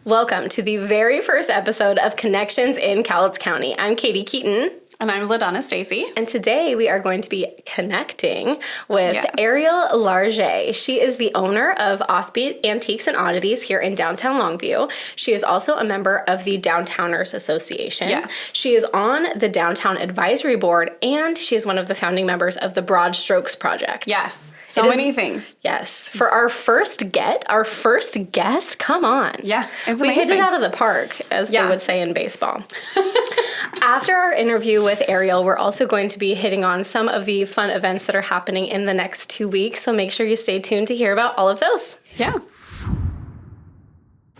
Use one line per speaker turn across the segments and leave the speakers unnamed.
Welcome to the very first episode of Connections in Cowlitz County. I'm Katie Keaton.
And I'm LaDonna Stacy.
And today we are going to be connecting with Ariel Largé. She is the owner of Offbeat Antiques and Oddities here in downtown Longview. She is also a member of the Downtowners Association.
Yes.
She is on the Downtown Advisory Board, and she is one of the founding members of the Broad Strokes Project.
Yes. So many things.
Yes. For our first guest, come on.
Yeah, it's
we
amazing.
hit it out of the park, as they would say in baseball. After our interview with Ariel, we're also going to be hitting on some of the fun events that are happening in the next 2 weeks, so make sure you stay tuned to hear about all of those.
Yeah.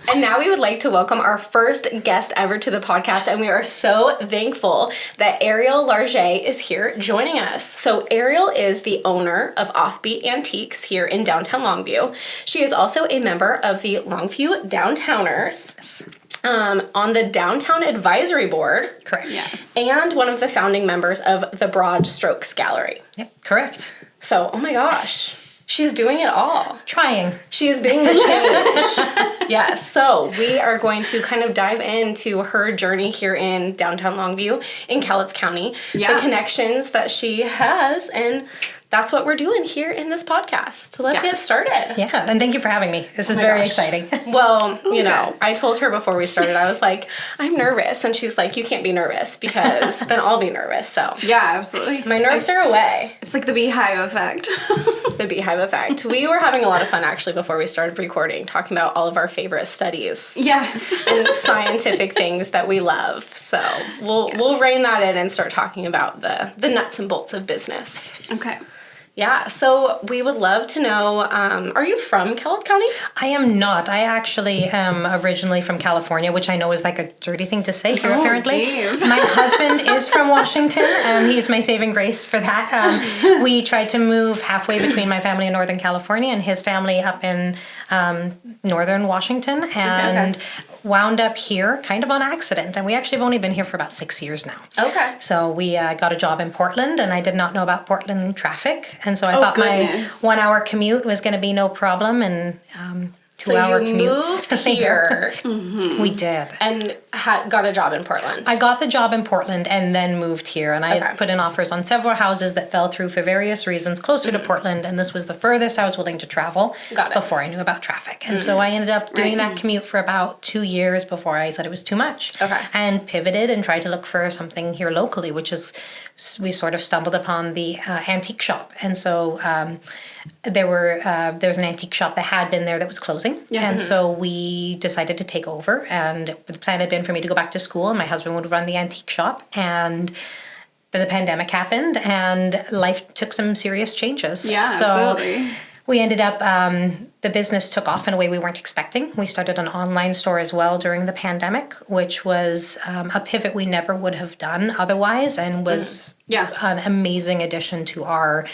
And now we would like to welcome our first guest ever to the podcast, and we are so thankful that Ariel Largé is here joining us. So Ariel is the owner of Offbeat Antiques here in downtown Longview. She is also a member of the Longview Downtowners. On the Downtown Advisory Board.
Correct.
Yes.
And one of the founding members of the Broad Strokes Gallery.
Yep, correct.
So, oh my gosh, she's doing it all.
Trying.
She is being the change. Yes, so we are going to kind of dive into her journey here in downtown Longview in Cowlitz County, the connections that she has, and that's what we're doing here in this podcast. So let's get started.
Yeah, and thank you for having me. This is very exciting.
Well, you know, I told her before we started, I was like, I'm nervous. And she's like, you can't be nervous because then I'll be nervous. So
yeah, absolutely.
My nerves are away.
It's like the beehive effect.
The beehive effect. We were having a lot of fun actually before we started recording, talking about all of our favorite studies.
Yes.
And scientific things that we love. So we'll rein that in and start talking about the nuts and bolts of business.
Okay.
Yeah, so we would love to know, are you from Cowlitz County?
I am not. I actually am originally from California, which I know is like a dirty thing to say here, apparently.
Geez.
My husband is from Washington. He's my saving grace for that. We tried to move halfway between my family in Northern California and his family up in Northern Washington, and wound up here kind of on accident. And we actually have only been here for about 6 years now.
Okay.
So we got a job in Portland, and I did not know about Portland traffic. And so I thought my 1 hour commute was going to be no problem, and 2 hour commutes.
So you moved here.
We did.
And got a job in Portland.
I got the job in Portland and then moved here. And I put in offers on several houses that fell through for various reasons closer to Portland. And this was the furthest I was willing to travel before I knew about traffic. And so I ended up doing that commute for about 2 years before I said it was too much.
Okay.
And pivoted and tried to look for something here locally, which is, we sort of stumbled upon the antique shop. And so there's an antique shop that had been there that was closing. Yeah. And so we decided to take over, and the plan had been for me to go back to school and my husband would run the antique shop. And then the pandemic happened and life took some serious changes.
Yeah,
so
absolutely.
We ended up, the business took off in a way we weren't expecting. We started an online store as well during the pandemic, which was a pivot we never would have done otherwise, and was an amazing addition to our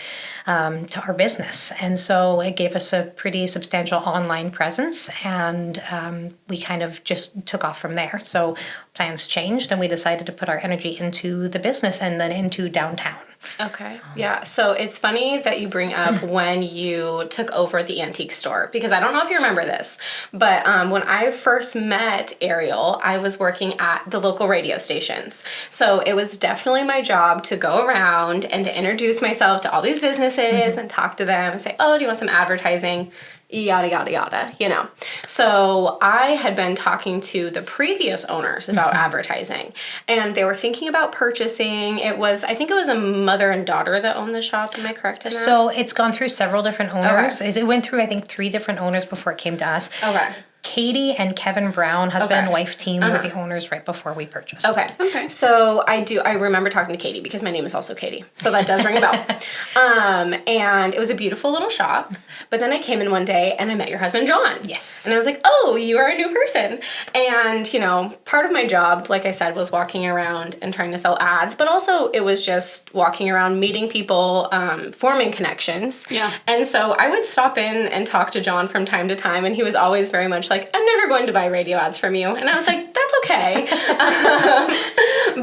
business. And so it gave us a pretty substantial online presence, and we kind of just took off from there. So plans changed, and we decided to put our energy into the business and then into downtown.
Okay. Yeah. So it's funny that you bring up when you took over the antique store, because I don't know if you remember this, but when I first met Ariel, I was working at the local radio stations. So it was definitely my job to go around and to introduce myself to all these businesses and talk to them and say, oh, do you want some advertising? Yada, yada, yada, you know. So I had been talking to the previous owners about advertising, and they were thinking about purchasing. I think it was a mother and daughter that owned the shop. Am I correct in that?
So it's gone through several different owners. Okay. It went through, I think, 3 different owners before it came to us.
Okay.
Katie and Kevin Brown, husband and wife team, were the owners right before we purchased.
Okay. So I remember talking to Katie because my name is also Katie. So that does ring a bell. And it was a beautiful little shop. But then I came in one day and I met your husband, John.
Yes.
And I was like, oh, you are a new person. And, you know, part of my job, like I said, was walking around and trying to sell ads. But also it was just walking around, meeting people, forming connections. Yeah. And so I would stop in and talk to John from time to time. And he was always very much like, I'm never going to buy radio ads from you. And I was like, that's okay.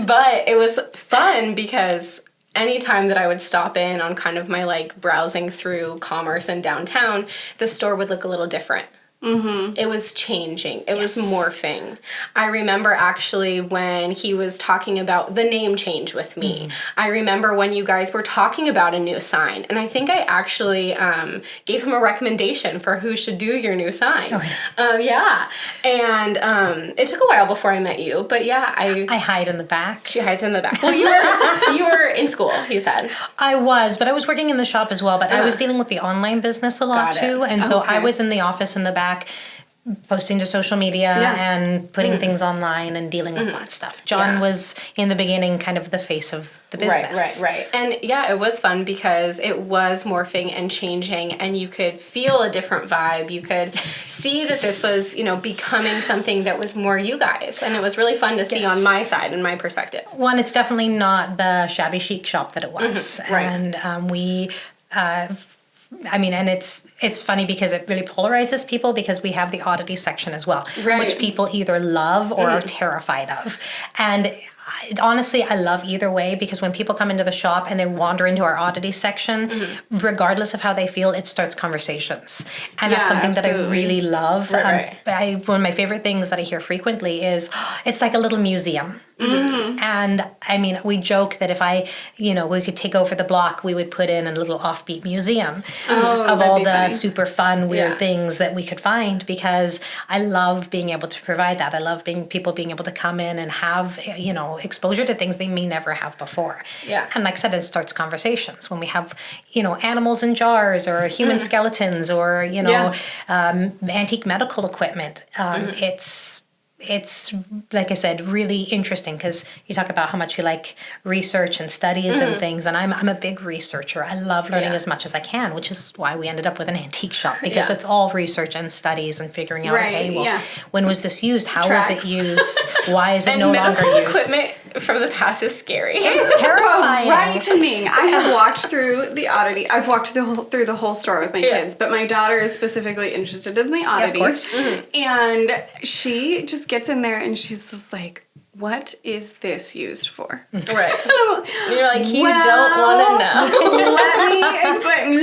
But it was fun because anytime that I would stop in on kind of my like browsing through commerce in downtown, the store would look a little different. It was changing. It was morphing. I remember actually when he was talking about the name change with me. I remember when you guys were talking about a new sign. And I think I actually gave him a recommendation for who should do your new sign. Yeah. And it took a while before I met you. But yeah,
I hide in the back.
She hides in the back. Well, you were in school, you said.
I was, but I was working in the shop as well. But I was dealing with the online business a lot too. And so I was in the office in the back, posting to social media and putting things online and dealing with that stuff. John was in the beginning kind of the face of the business.
Right. And yeah, it was fun because it was morphing and changing, and you could feel a different vibe. You could see that this was, becoming something that was more you guys, and it was really fun to see on my side and my perspective.
One, it's definitely not the shabby chic shop that it was. And and it's funny because it really polarizes people because we have the oddity section as well, which people either love or are terrified of. And honestly, I love either way because when people come into the shop and they wander into our oddity section, regardless of how they feel, it starts conversations. And that's something that I really love. One of my favorite things that I hear frequently is, it's like a little museum. And I mean, we joke that if we could take over the block, we would put in a little offbeat museum of all the super fun, weird things that we could find, because I love being able to provide that. I love people being able to come in and have, exposure to things they may never have before. Yeah. And like I said, it starts conversations when we have, animals in jars or human skeletons or, antique medical equipment. It's like I said, really interesting because you talk about how much you like research and studies and things, and I'm a big researcher. I love learning as much as I can, which is why we ended up with an antique shop, because it's all research and studies and figuring out, when was this used? How was it used? Why is it no longer used?
And medical equipment from the past is scary.
It's terrifying. Frightening. I have walked through the oddity. I've walked through the whole store with my kids, but my daughter is specifically interested in the oddities, and she just gets in there and she's just like, what is this used for?
Right. You're like, you don't want to know.
Let me explain.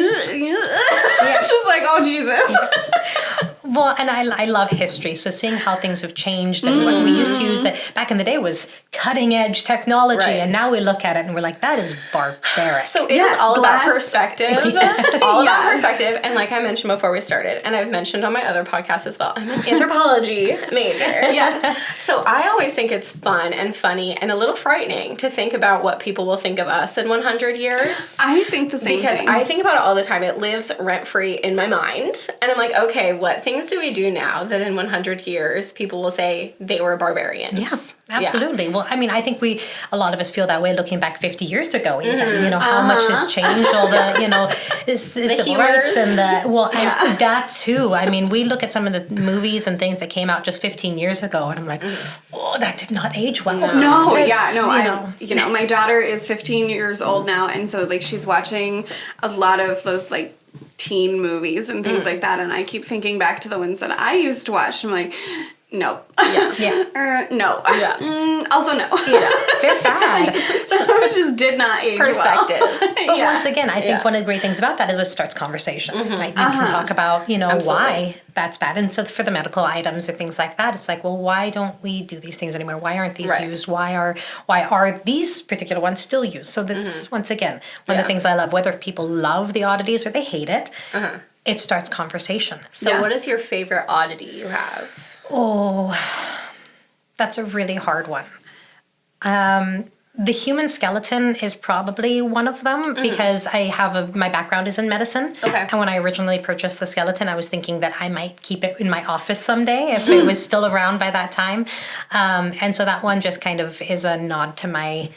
It's just like, oh, Jesus.
Well, and I love history, so seeing how things have changed and what we used to use that back in the day was cutting edge technology, and now we look at it and we're like, that is barbaric.
So it is all about perspective, all about perspective, and like I mentioned before we started, and I've mentioned on my other podcast as well, I'm an anthropology major. So I always think it's fun and funny and a little frightening to think about what people will think of us in 100 years.
I think the same
because
thing.
I think about it all the time. It lives rent-free in my mind, and I'm like, okay, what things do we do now that in 100 years people will say they were barbarians?
Yeah, absolutely. Well, I mean, I think a lot of us feel that way looking back 50 years ago, even, how much has changed, all the, civil rights and and that too. I mean, we look at some of the movies and things that came out just 15 years ago and I'm like, oh, that did not age well.
My daughter is 15 years old now, and so like she's watching a lot of those like teen movies and things like that, and I keep thinking back to the ones that I used to watch. I'm like, no. No. Also no. Yeah.
They're bad.
Some of it just did not age
perspective.
well.
But once again, I think one of the great things about that is it starts conversation. Right? You can talk about, why that's bad. And so for the medical items or things like that, it's like, well, why don't we do these things anymore? Why aren't these used? Why are these particular ones still used? So that's, once again, one of the things I love, whether people love the oddities or they hate it, it starts conversation.
So what is your favorite oddity you have?
Oh, that's a really hard one. The human skeleton is probably one of them because I have my background is in medicine. Okay. And when I originally purchased the skeleton, I was thinking that I might keep it in my office someday if it was still around by that time. And so that one just kind of is a nod to my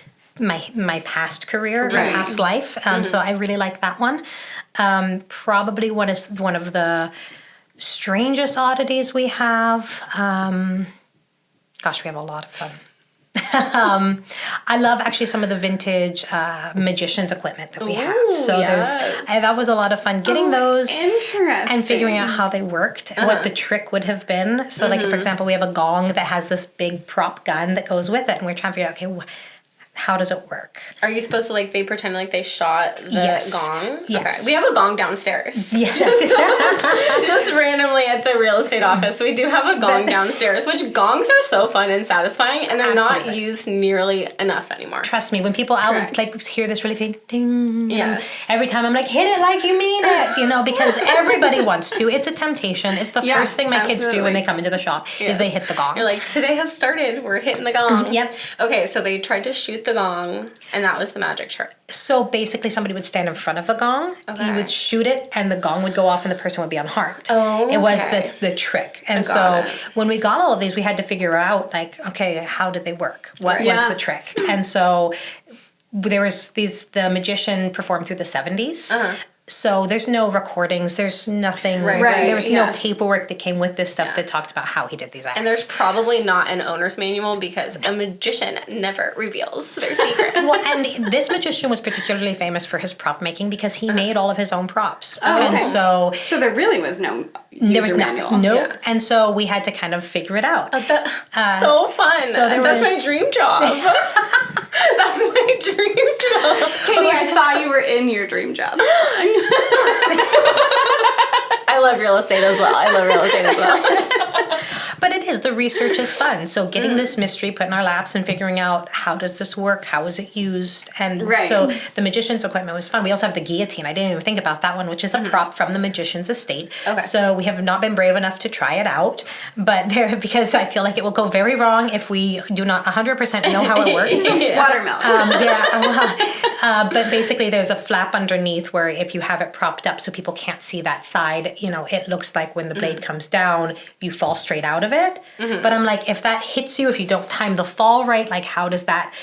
past career, my past life. So I really like that one. Probably one of the strangest oddities we have. Gosh, we have a lot of them. I love actually some of the vintage magician's equipment that we have. So that was a lot of fun getting those and figuring out how they worked and what the trick would have been. So like, for example, we have a gong that has this big prop gun that goes with it, and we're trying to figure out, okay, how does it work?
Are you supposed to, like, they pretend like they shot the gong?
Yes.
Okay. We have a gong downstairs.
Yes.
Just randomly at the real estate office, we do have a gong downstairs, which gongs are so fun and satisfying, and they're not used nearly enough anymore.
Trust me, when people out like hear this really faint ding, every time I'm like, hit it like you mean it, you know, because everybody wants to. It's a temptation. It's the first thing my kids do when they come into the shop is they hit the gong.
You're like, today has started. We're hitting the gong. Yep. Okay, so they tried to shoot the gong, and that was the magic trick.
So basically, somebody would stand in front of the gong. Okay. You would shoot it, and the gong would go off, and the person would be unharmed. Oh, okay. It was the trick. And so when we got all of these, we had to figure out, like, okay, how did they work? What was the trick? And so there was the magician performed through the 70s. So there's no recordings. There's nothing. There was no paperwork that came with this stuff that talked about how he did these acts.
And there's probably not an owner's manual because a magician never reveals their secrets.
Well, and this magician was particularly famous for his prop making because he made all of his own props.
Oh,
and so
there really was no user manual.
Nope. Yeah. And so we had to kind of figure it out.
So fun. So that's my dream job. That's my dream job.
Katie, I thought you were in your dream job.
I love real estate as well.
But it is. The research is fun. So getting this mystery put in our laps and figuring out how does this work? How is it used? And so the magician's equipment was fun. We also have the guillotine. I didn't even think about that one, which is a prop from the magician's estate. Okay. So we have not been brave enough to try it out. But because I feel like it will go very wrong if we do not 100% know how it works.
Watermelon.
But basically there's a flap underneath where if you have it propped up so people can't see that side, you know, it looks like when the blade comes down, you fall straight out of it. But I'm like, if that hits you, if you don't time the fall right, like how does that...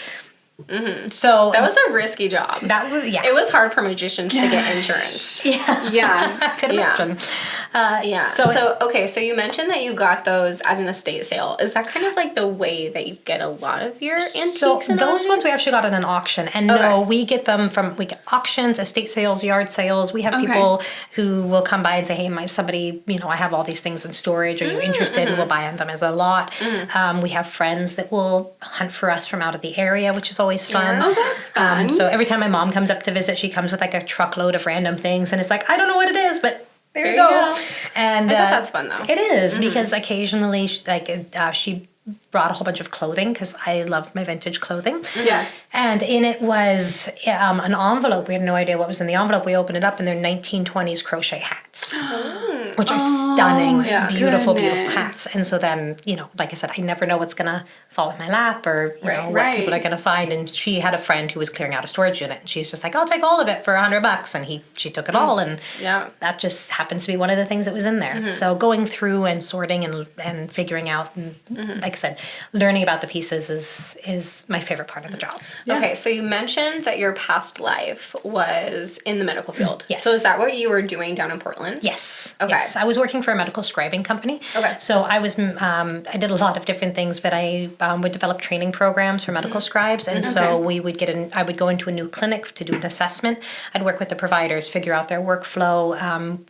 So
that was a risky job.
That was
It was hard for magicians to get insurance.
I could imagine.
So you mentioned that you got those at an estate sale. Is that kind of like the way that you get a lot of your antiques?
So those ones we actually got at an auction, and no, we get them from auctions, estate sales, yard sales. We have people who will come by and say, "Hey, somebody, you know, I have all these things in storage. Are you interested?" And we'll buy them as a lot. We have friends that will hunt for us from out of the area, which is always fun.
Oh, that's fun.
So every time my mom comes up to visit, she comes with like a truckload of random things, and it's like, I don't know what it is, but there you go. And
I bet that's fun though.
It is because occasionally, she brought a whole bunch of clothing because I love my vintage clothing.
Yes.
And in it was an envelope. We had no idea what was in the envelope. We opened it up and they're 1920s crochet hats, which are stunning, beautiful hats. And so then, you know, like I said, I never know what's going to fall in my lap or, you know, what people are going to find. And she had a friend who was clearing out a storage unit and she's just like, I'll take all of it for $100. And she took it all. And that just happens to be one of the things that was in there. So going through and sorting and figuring out, and like I said, learning about the pieces is my favorite part of the job.
Okay, so you mentioned that your past life was in the medical field.
Yes.
So is that what you were doing down in Portland?
Yes.
Okay.
Yes. I was working for a medical scribing company. Okay. So I was I did a lot of different things, but I would develop training programs for medical scribes, and so we would I would go into a new clinic to do an assessment. I'd work with the providers, figure out their workflow,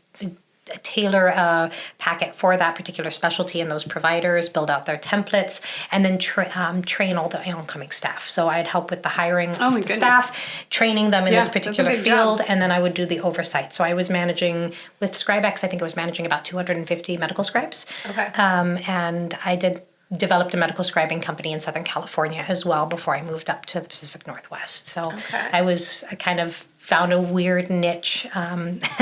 tailor a packet for that particular specialty and those providers, build out their templates, and then train all the oncoming staff. So I'd help with the hiring of the staff, training them in this particular field, and then I would do the oversight. So I was managing, with ScribeX, I think I was managing about 250 medical scribes. Okay. And I developed a medical scribing company in Southern California as well before I moved up to the Pacific Northwest. So I kind of found a weird niche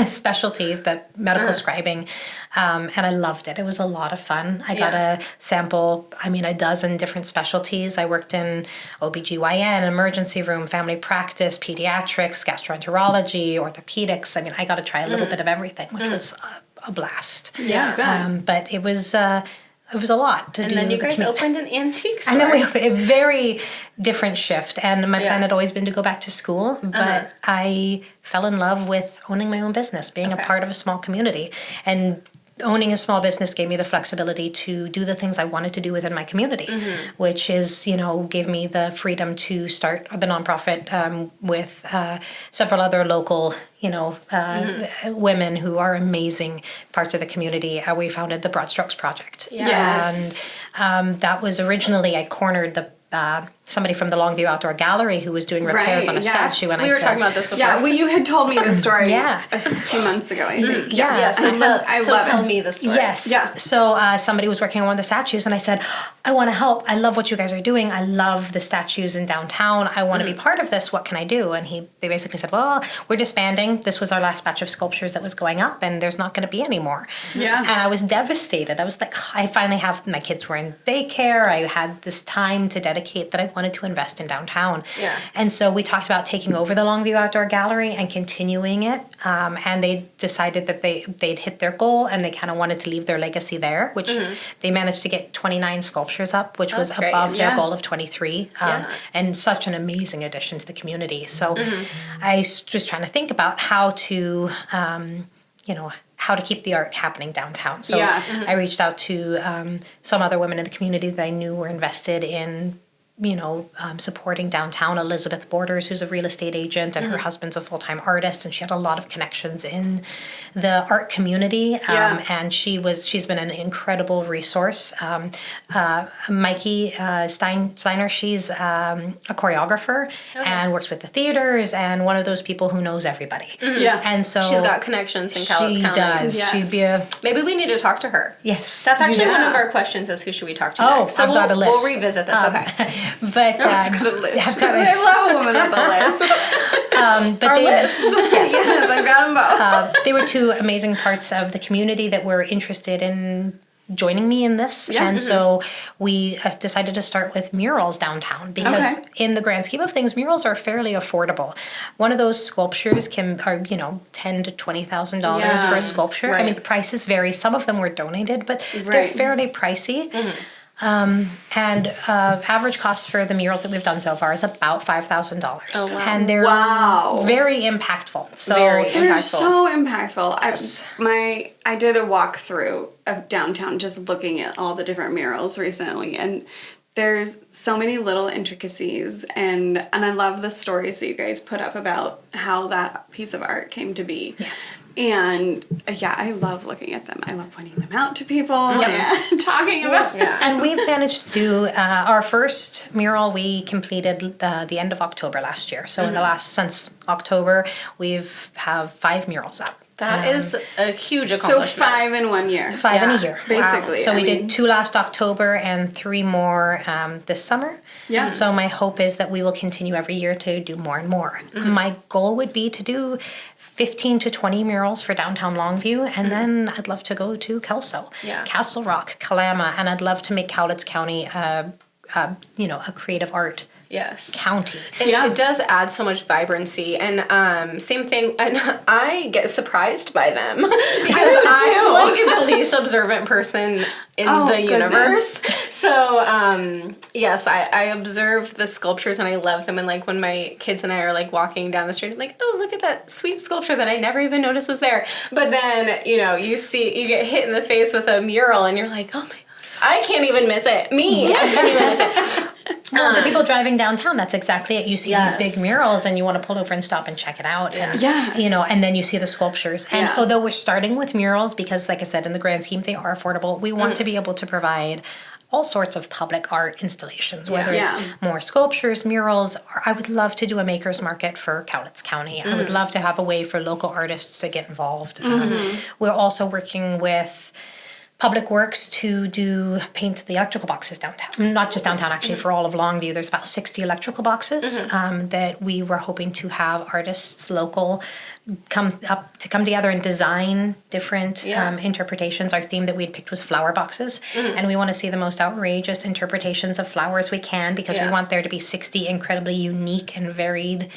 specialty, the medical scribing, and I loved it. It was a lot of fun. I got to sample, a dozen different specialties. I worked in OBGYN, emergency room, family practice, pediatrics, gastroenterology, orthopedics. I got to try a little bit of everything, which was a blast.
Yeah,
but it was a lot to do.
And then you guys opened an antique store.
And then we opened a very different shift. And my plan had always been to go back to school, but I fell in love with owning my own business, being a part of a small community. And owning a small business gave me the flexibility to do the things I wanted to do within my community, which is, gave me the freedom to start the nonprofit with several other local, women who are amazing parts of the community. We founded the Broad Strokes Project.
Yes.
And that was originally, I cornered the somebody from the Longview Outdoor Gallery who was doing repairs on a statue. And
we were talking about this before.
Yeah, well, you had told me the story
Yeah.
a few months ago, I think.
Yeah, so tell
it.
me the story.
Yes.
Yeah.
So somebody was working on one of the statues, and I said, I want to help. I love what you guys are doing. I love the statues in downtown. I want to be part of this. What can I do? And they basically said, well, we're disbanding. This was our last batch of sculptures that was going up, and there's not going to be any more.
Yeah.
And I was devastated. I was like, I finally have, my kids were in daycare. I had this time to dedicate that I wanted to invest in downtown.
Yeah.
And so we talked about taking over the Longview Outdoor Gallery and continuing it. And they decided that they'd hit their goal and they kind of wanted to leave their legacy there, which they managed to get 29 sculptures up, which was
great.
above their
Yeah.
goal of 23. And such an amazing addition to the community. So I was just trying to think about how to, how to keep the art happening downtown. So I reached out to some other women in the community that I knew were invested in supporting downtown. Elizabeth Borders, who's a real estate agent, and her husband's a full-time artist, and she had a lot of connections in the art community. And she's been an incredible resource. Mikey Steiner, she's a choreographer and works with the theaters, and one of those people who knows everybody.
Yeah.
And so
She's got connections in Cowlitz County.
She does.
Yes.
She'd be a
Maybe we need to talk to her.
yes.
That's actually
Yeah.
one of our questions is who should we talk to
Oh,
next. So
I've got a list.
We'll revisit this. Okay.
But
I've got a list.
I've got
I love a woman with a list.
but
Our
they,
list.
Yes, I've got them both.
they were two amazing parts of the community that were interested in joining me in this.
Yeah.
And so we decided to start with murals downtown because in the grand scheme of things, murals are fairly affordable. One of those sculptures are $10,000 to $20,000
Yeah.
for a sculpture. I
Right.
mean, the prices vary. Some of them were donated, but they're
Right.
fairly pricey. And average cost for the murals that we've done so far is about $5,000.
Oh, wow.
And they're very impactful. So
Very
They're
impactful.
so impactful. I did a walkthrough of downtown just looking at all the different murals recently, and there's so many little intricacies, and I love the stories that you guys put up about how that piece of art came to be.
Yes.
And I love looking at them. I love pointing them out to people and talking about
Yeah.
And we've managed to do our first mural we completed the end of October last year. So since October, have 5 murals up.
That is a huge
so
accomplishment.
5 in 1 year.
5 in a year.
Basically.
So
I
we
mean,
did 2 last October and 3 more this summer.
Yeah.
So my hope is that we will continue every year to do more and more. My goal would be to do 15 to 20 murals for downtown Longview, and then I'd love to go to Kelso, Castle Rock, Kalama, and I'd love to make Cowlitz County a creative art county.
It does add so much vibrancy, and same thing. And I get surprised by them because I'm like the least observant person in the universe. So yes, I observe the sculptures and I love them. And like when my kids and I are like walking down the street, I'm like, oh, look at that sweet sculpture that I never even noticed was there. But then you get hit in the face with a mural, and you're like, oh my. I can't even miss it. I can't even miss it.
Well, the people driving downtown, that's exactly it. You see these big murals and you want to pull over and stop and check it out. And, and then you see the sculptures. And although we're starting with murals, because like I said, in the grand scheme, they are affordable, we want to be able to provide all sorts of public art installations, whether it's more sculptures, murals, or I would love to do a maker's market for Cowlitz County. I would love to have a way for local artists to get involved. We're also working with Public Works to paint the electrical boxes downtown. Not just downtown, actually, for all of Longview. There's about 60 electrical boxes that we were hoping to have artists local come together and design different interpretations. Our theme that we had picked was flower boxes, and we want to see the most outrageous interpretations of flowers we can, because we want there to be 60 incredibly unique and varied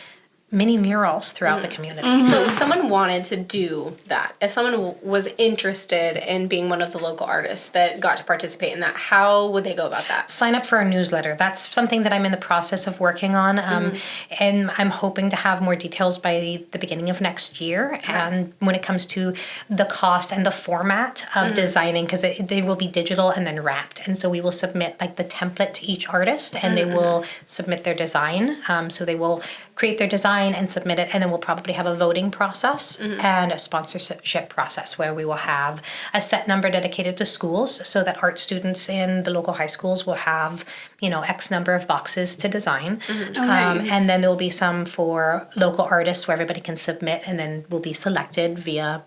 mini murals throughout the community.
So if someone wanted to do that, if someone was interested in being one of the local artists that got to participate in that, how would they go about that?
Sign up for our newsletter. That's something that I'm in the process of working on, and I'm hoping to have more details by the beginning of next year. And when it comes to the cost and the format of designing, because they will be digital and then wrapped, and so we will submit like the template to each artist, and they will submit their design. So they will create their design design and submit it, and then we'll probably have a voting process and a sponsorship process where we will have a set number dedicated to schools so that art students in the local high schools will have, X number of boxes to design.
Nice.
And then there will be some for local artists where everybody can submit and then will be selected via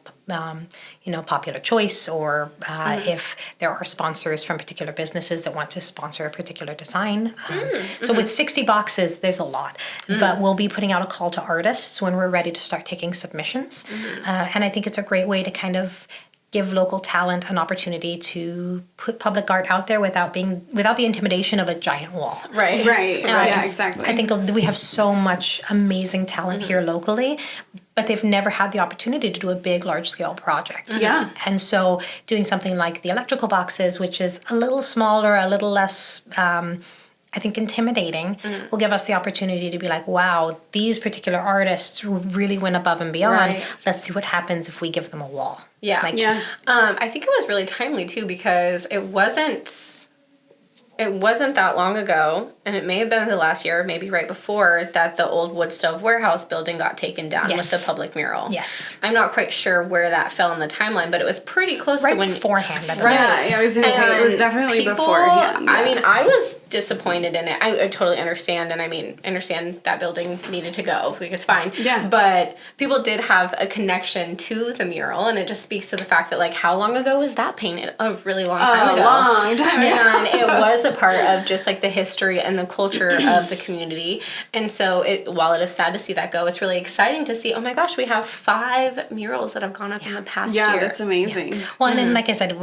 popular choice, or if there are sponsors from particular businesses that want to sponsor a particular design. So with 60 boxes, there's a lot. But we'll be putting out a call to artists when we're ready to start taking submissions. And I think it's a great way to kind of give local talent an opportunity to put public art out there without the intimidation of a giant wall.
Right. Yeah, exactly.
I think we have so much amazing talent here locally, but they've never had the opportunity to do a big, large-scale project.
Yeah.
And so doing something like the electrical boxes, which is a little smaller, a little less, I think, intimidating, will give us the opportunity to be like, wow, these particular artists really went above and beyond.
Right.
Let's see what happens if we give them a wall.
Yeah.
Like,
I think it was really timely too, because it wasn't that long ago, and it may have been the last year, maybe right before, that the old wood stove warehouse building got taken down with the public mural.
Yes.
I'm not quite sure where that fell in the timeline, but it was pretty close
right
to when
beforehand. I believe.
Right. Yeah, I was going to say it was definitely beforehand.
I mean, I was disappointed in it. I totally understand, and understand that building needed to go. Like, it's fine.
Yeah.
But people did have a connection to the mural, and it just speaks to the fact that, like, how long ago was that painted? A really long time ago.
A long time ago.
And it was a part of just, like, the history and the culture of the community. And so while it is sad to see that go, it's really exciting to see, oh my gosh, we have 5 murals that have gone up in the past year.
Yeah, that's amazing.
Well, and then, like I said,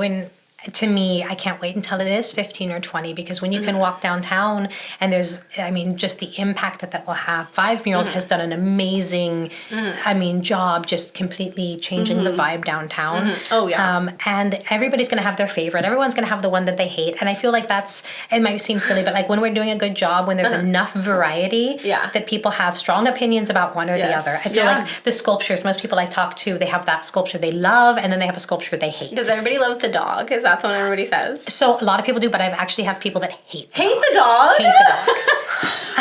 to me, I can't wait until it is 15 or 20, because when you can walk downtown and there's, just the impact that will have. 5 Murals has done an amazing, job just completely changing the vibe downtown.
Oh, yeah.
And everybody's going to have their favorite. Everyone's going to have the one that they hate. And I feel like it might seem silly, but like when we're doing a good job, when there's enough variety that people have strong opinions about one or the other. I feel like the sculptures, most people I talk to, they have that sculpture they love, and then they have a sculpture they hate.
Does everybody love the dog? Is that the one everybody says?
So a lot of people do, but I actually have people that hate
the dog.
Hate the dog.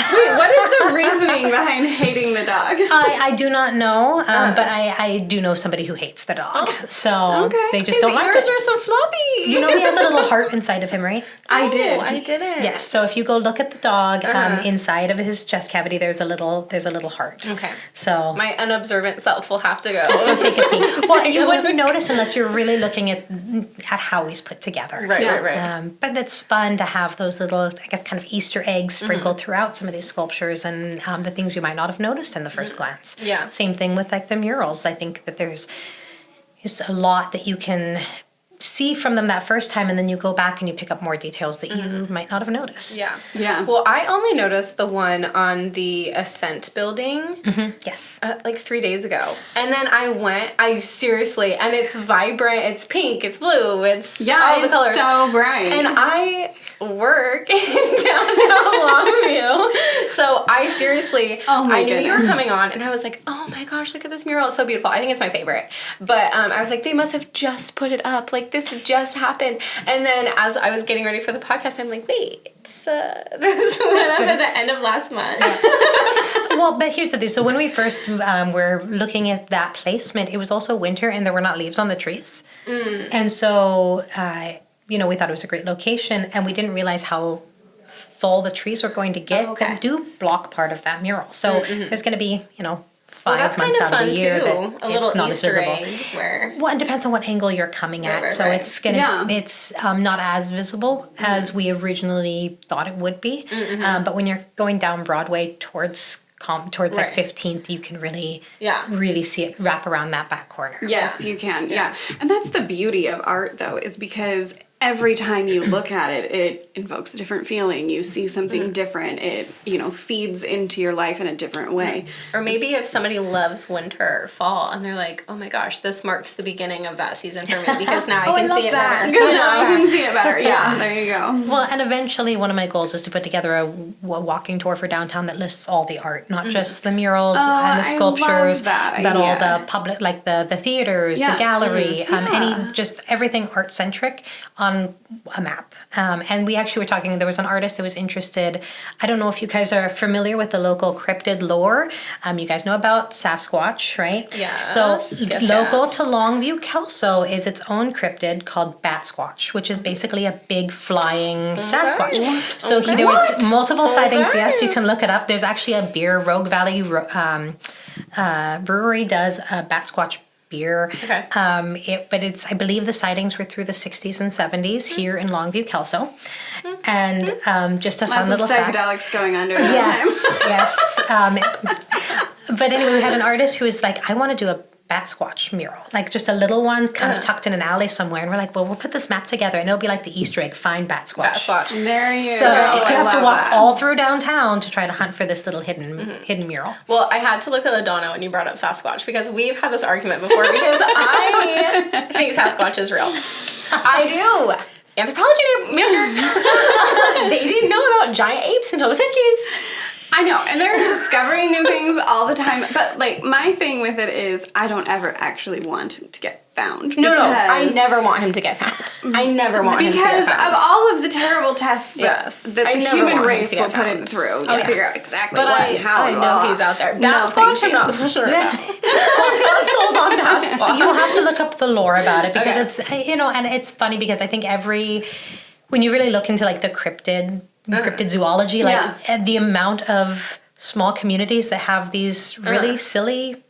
Wait, what is the reasoning behind hating the dog?
I do not know, but I do know somebody who hates the dog. So they just don't like it.
His ears are so floppy.
You know he has a little heart inside of him, right?
I did.
I didn't.
Yes. So if you go look at the dog, inside of his chest cavity, there's a little heart.
Okay.
So
my unobservant self will have to go.
take a peek. Well, you wouldn't notice unless you're really looking at how he's put together.
Right.
But it's fun to have those little, I guess, kind of Easter eggs sprinkled throughout some of these sculptures and the things you might not have noticed in the first glance.
Yeah.
Same thing with like the murals. I think that there's a lot that you can see from them that first time, and then you go back and you pick up more details that you might not have noticed.
Yeah.
Well, I only noticed the one on the Ascent building.
Yes.
Like 3 days ago. And then I seriously, and it's vibrant, it's pink, it's blue, it's all the colors.
So bright.
And I work in downtown Longview. So I seriously, I knew you were coming on, and I was like, oh my gosh, look at this mural. It's so beautiful. I think it's my favorite. But I was like, they must have just put it up. Like, this just happened. And then as I was getting ready for the podcast, I'm like, wait, this went up at the end of last month.
Well, but here's the thing. So when we first were looking at that placement, it was also winter and there were not leaves on the trees. And so, we thought it was a great location, and we didn't realize how full the trees were going to get that do block part of that mural. So there's going to be, 5 months out of the year that
a little
it's not
Easter
as visible.
egg where...
Well, it depends on what angle you're coming at.
Right,
so
right.
it's not as visible as we originally thought it would be. But when you're going down Broadway towards like 15th, you can really see it wrap around that back corner.
Yes, you can. Yeah. And that's the beauty of art, though, is because every time you look at it, it invokes a different feeling. You see something different. It, feeds into your life in a different way.
Or maybe if somebody loves winter or fall and they're like, oh my gosh, this marks the beginning of that season for me because now I can see it better.
Because now I can see it better. Yeah, there you go.
Well, and eventually one of my goals is to put together a walking tour for downtown that lists all the art, not just the murals and the sculptures, but all the public, like the theaters, the gallery, just everything art-centric on a map. And we actually were talking, there was an artist that was interested. I don't know if you guys are familiar with the local cryptid lore. You guys know about Sasquatch, right?
Yeah.
So local to Longview, Kelso is its own cryptid called Bat Squatch, which is basically a big flying Sasquatch. So there was multiple sightings. Yes, you can look it up. There's actually a beer, Rogue Valley Brewery does a Bat Squatch beer.
Okay.
But I believe the sightings were through the 60s and 70s here in Longview, Kelso. And just a fun little fact.
Lots of psychedelics going on during that
time. Yes. But anyway, we had an artist who was like, I want to do a Bat Squatch mural, like just a little one kind of tucked in an alley somewhere. And we're like, well, we'll put this map together and it'll be like the Easter egg, find Bat Squatch.
Bat Squatch.
There you
go. So you have to walk all through downtown to try to hunt for this little hidden mural.
Well, I had to look at LaDonna when you brought up Sasquatch because we've had this argument before because I think Sasquatch is real. I do. Anthropology major. They didn't know about giant apes until the 50s.
I know, and they're discovering new things all the time. But like my thing with it is, I don't ever actually want him to get found.
No, I never want him to get found. I never want him to get found.
Because of all of the terrible tests that the human race will put him through to figure out exactly what and how.
I know he's out there. Bat Squatch, I'm not so sure about. I'm not sold on Bat Squatch.
You'll have to look up the lore about it because it's, and it's funny because I think when you really look into like the cryptid zoology, like the amount of small communities that have these really silly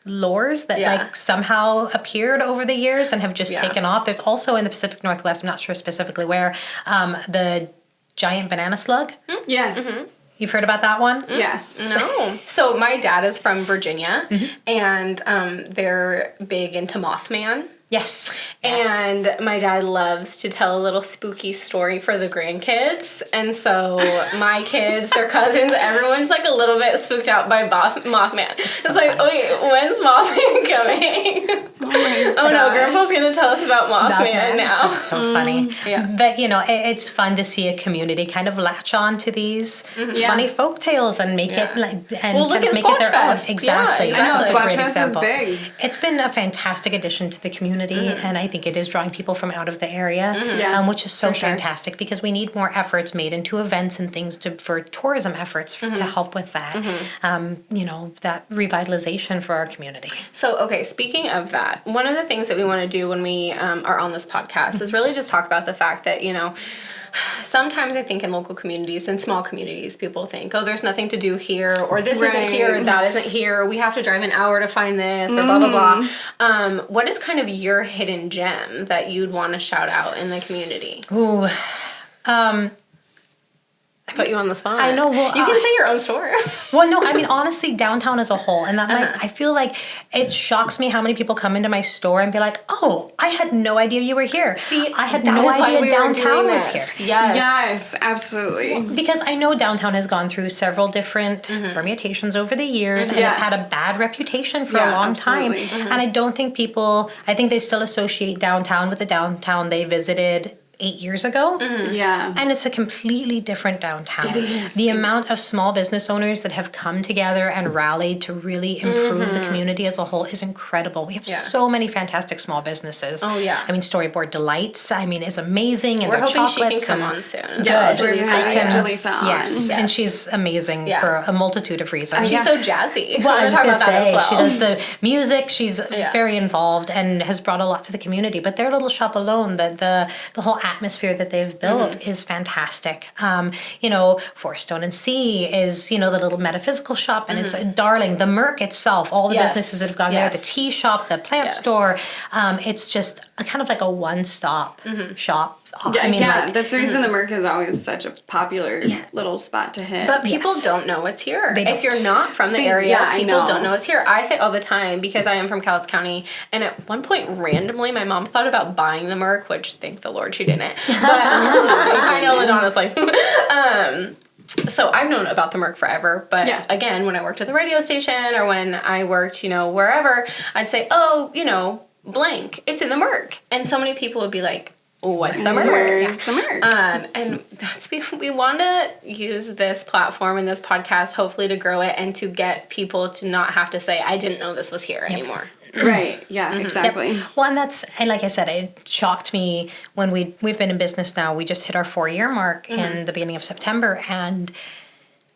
lores that like somehow appeared over the years and have just taken off. There's also in the Pacific Northwest, I'm not sure specifically where, the giant banana slug.
Yes.
Mm-hmm.
You've heard about that one?
Yes.
No. So my dad is from Virginia, and they're big into Mothman.
Yes.
And my dad loves to tell a little spooky story for the grandkids. And so my kids, their cousins, everyone's like a little bit spooked out by Mothman. It's like, wait, when's Mothman coming? Oh no, Grandpa's going to tell us about Mothman now.
That's so funny.
Yeah.
But, it's fun to see a community kind of latch on to these funny folk tales and make it like, and
look
kind of
at
make it their
Fest.
own. Exactly.
Yeah,
I know,
That's a
Squatch
great
Fest is
example.
big.
It's been a fantastic addition to the community, and I think it is drawing people from out of the area, which is so fantastic because we need more efforts made into events and things for tourism efforts to help with that, that revitalization for our community.
So, okay, speaking of that, one of the things that we want to do when we are on this podcast is really just talk about the fact that, sometimes I think in local communities and small communities, people think, oh, there's nothing to do here, or this isn't here, that isn't here, we have to drive an hour to find this, or blah, blah, blah. What is kind of your hidden gem that you'd want to shout out in the community?
Ooh,
I put you on the spot.
I know. Well,
you can say your own story.
Well, no, I mean, honestly, downtown as a whole, and that I feel like it shocks me how many people come into my store and be like, oh, I had no idea you were here.
See,
I had no idea downtown was here.
Yes, absolutely.
Because I know downtown has gone through several different permutations over the years, and it's had a bad reputation for a long time. And I don't think I think they still associate downtown with the downtown they visited 8 years ago.
Yeah.
And it's a completely different downtown.
It is.
The amount of small business owners that have come together and rallied to really improve the community as a whole is incredible. We have so many fantastic small businesses.
Oh, yeah.
I mean, Storyboard Delights, is amazing. And
we're
their
hoping
chocolates
she can come on soon.
Yes, we're having Jaleesa on.
Yes, and she's amazing for a multitude of reasons.
She's so jazzy.
Well, I was
talk
going
about
to
that as well.
She does the music. She's very involved and has brought a lot to the community. But their little shop alone, the whole atmosphere that they've built is fantastic. Four Stone and Sea is, the little metaphysical shop, and it's a darling. The Merc itself, all the businesses that have gone there, the tea shop, the plant store, it's just kind of like a one-stop shop.
That's the reason the Merc is always such a popular little spot to hit.
But people don't know what's here. If you're not from the area, people don't know what's here. I say all the time, because I am from Cowlitz County, and at one point, randomly, my mom thought about buying the Merc, which, thank the Lord, she didn't. But I know LaDonna's like... So I've known about the Merc forever, but again, when I worked at the radio station or when I worked, wherever, I'd say, oh, blank, it's in the Merc. And so many people would be like, what's the Merc?
Where's the Merc?
And we want to use this platform and this podcast hopefully to grow it and to get people to not have to say, I didn't know this was here anymore.
Right. Yeah, exactly.
Yep. Well, and like I said, it shocked me when we've been in business now. We just hit our 4-year mark in the beginning of September, and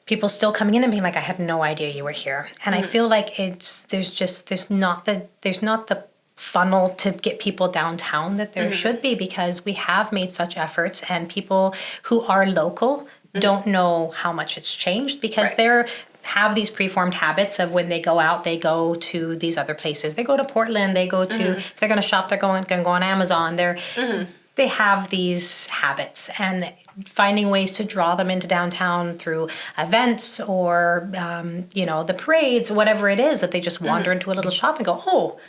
people still coming in and being like, I had no idea you were here. And I feel like there's not the funnel to get people downtown that there should be, because we have made such efforts, and people who are local don't know how much it's changed, because they're have these preformed habits of when they go out, they go to these other places. They go to Portland, they go to, if they're going to shop, they're going to go on Amazon. They have these habits, and finding ways to draw them into downtown through events or, the parades, whatever it is, that they just wander into a little shop and go, oh,